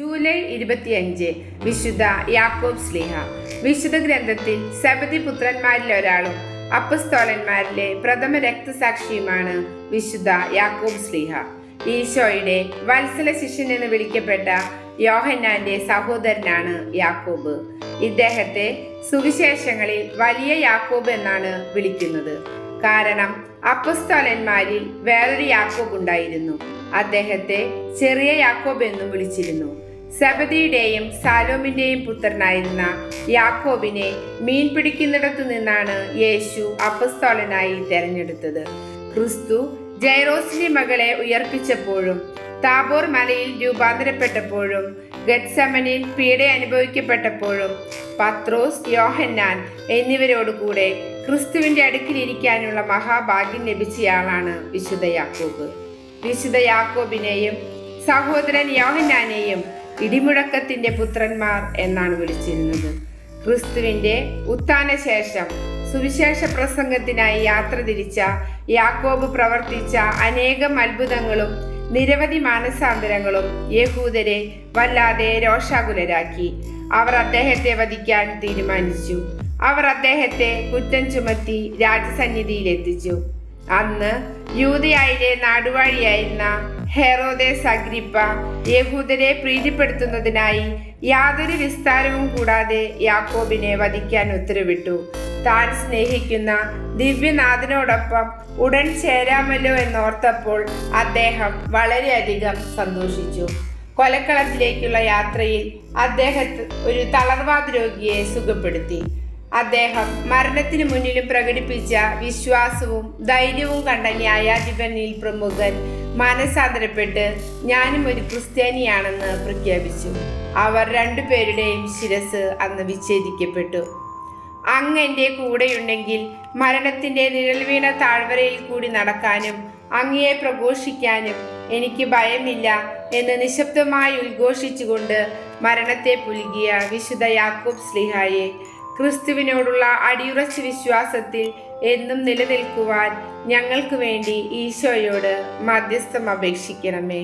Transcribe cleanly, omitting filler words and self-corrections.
July 25 വിശുദ്ധ യാക്കോബ് ശ്ലീഹ. വിശുദ്ധ ഗ്രന്ഥത്തിൽ സെബദി പുത്രന്മാരിൽ ഒരാളും അപ്പസ്തോലന്മാരിലെ പ്രഥമ രക്തസാക്ഷിയുമാണ് വിശുദ്ധ യാക്കോബ് ശ്ലീഹ. ഈശോയുടെ വത്സല ശിഷ്യൻ എന്ന് വിളിക്കപ്പെട്ട യോഹന്നാന്റെ സഹോദരനാണ് യാക്കോബ്. ഇദ്ദേഹത്തെ സുവിശേഷങ്ങളിൽ വലിയ യാക്കോബ് എന്നാണ് വിളിക്കുന്നത്. കാരണം അപ്പസ്തോലന്മാരിൽ വേറൊരു യാക്കോബ് ഉണ്ടായിരുന്നു. അദ്ദേഹത്തെ ചെറിയ യാക്കോബ് എന്നും വിളിച്ചിരുന്നു. സെബദിയുടെയും സാലോമിന്റെയും പുത്രനായിരുന്ന യാക്കോബിനെ മീൻ പിടിക്കുന്നിടത്തു നിന്നാണ് യേശു അപ്പസ്തോലനായി തെരഞ്ഞെടുത്തത്. ക്രിസ്തു ജൈറോസിന്റെ മകളെ ഉയർപ്പിച്ചപ്പോഴും താബോർ മലയിൽ രൂപാന്തരപ്പെട്ടപ്പോഴും ഗത്സമനിൽ പീഡ അനുഭവിക്കപ്പെട്ടപ്പോഴും പത്രോസ്, യോഹന്നാൻ എന്നിവരോടുകൂടെ ക്രിസ്തുവിന്റെ അടുക്കിലിരിക്കാനുള്ള മഹാഭാഗ്യം ലഭിച്ചയാളാണ് വിശുദ്ധ യാക്കോബ്. വിശുദ്ധ യാക്കോബിനെയും സഹോദരൻ യോഹന്നാനെയും ഇടിമുഴക്കത്തിന്റെ പുത്രന്മാർ എന്നാണ് വിളിച്ചിരുന്നത്. ക്രിസ്തുവിന്റെ ഉത്ഥാനശേഷം സുവിശേഷ പ്രസംഗത്തിനായി യാത്ര തിരിച്ച യാക്കോബ് പ്രവർത്തിച്ച അനേകം അത്ഭുതങ്ങളും നിരവധി മാനസാന്തരങ്ങളും യഹൂദരെ വല്ലാതെ രോഷാകുലരാക്കി. അവർ അദ്ദേഹത്തെ വധിക്കാൻ തീരുമാനിച്ചു. അവർ അദ്ദേഹത്തെ കുറ്റം ചുമത്തി രാജസന്നിധിയിലെത്തിച്ചു. അന്ന് യൂദയായിലെ നാടുവാഴിയായിരുന്ന ഹെറോദേസ് അഗ്രിപ്പ യഹൂദരെ പ്രീതിപ്പെടുത്തുന്നതിനായി യാതൊരു വിസ്താരവും കൂടാതെ യാക്കോബിനെ വധിക്കാൻ ഉത്തരവിട്ടു. താൻ സ്നേഹിക്കുന്ന ദിവ്യനാഥനോടൊപ്പം ഉടൻ ചേരാമല്ലോ എന്നോർത്തപ്പോൾ അദ്ദേഹം വളരെയധികം സന്തോഷിച്ചു. കൊലക്കളത്തിലേക്കുള്ള യാത്രയിൽ അദ്ദേഹത്തെ ഒരു തളർവാദ രോഗിയെ സുഖപ്പെടുത്തി. അദ്ദേഹം മരണത്തിന് മുന്നിലും പ്രകടിപ്പിച്ച വിശ്വാസവും ധൈര്യവും കണ്ട ന്യായാധിപനിൽ പ്രമുഖൻ മാനസാന്തരപ്പെട്ട് ഞാനും ഒരു ക്രിസ്ത്യാനിയാണെന്ന് പ്രഖ്യാപിച്ചു. അവർ രണ്ടുപേരുടെയും ശിരസ് അന്ന് വിച്ഛേദിക്കപ്പെട്ടു. അങ്ങ് എൻ്റെ കൂടെയുണ്ടെങ്കിൽ മരണത്തിൻ്റെ നിഴൽ വീണ താഴ്വരയിൽ കൂടി നടക്കാനും അങ്ങയെ പ്രഘോഷിക്കാനും എനിക്ക് ഭയമില്ല എന്ന് നിശബ്ദമായി ഉദ്ഘോഷിച്ചുകൊണ്ട് മരണത്തെ പുൽകിയ വിശുദ്ധ യാക്കോബ് ശ്ലീഹായെ ക്രിസ്തുവിനോടുള്ള അടിയുറച്ച വിശ്വാസത്തിൽ എന്നും നിലനിൽക്കുവാൻ ഞങ്ങൾക്ക് വേണ്ടി ഈശോയോട് മധ്യസ്ഥം അപേക്ഷിക്കണമേ.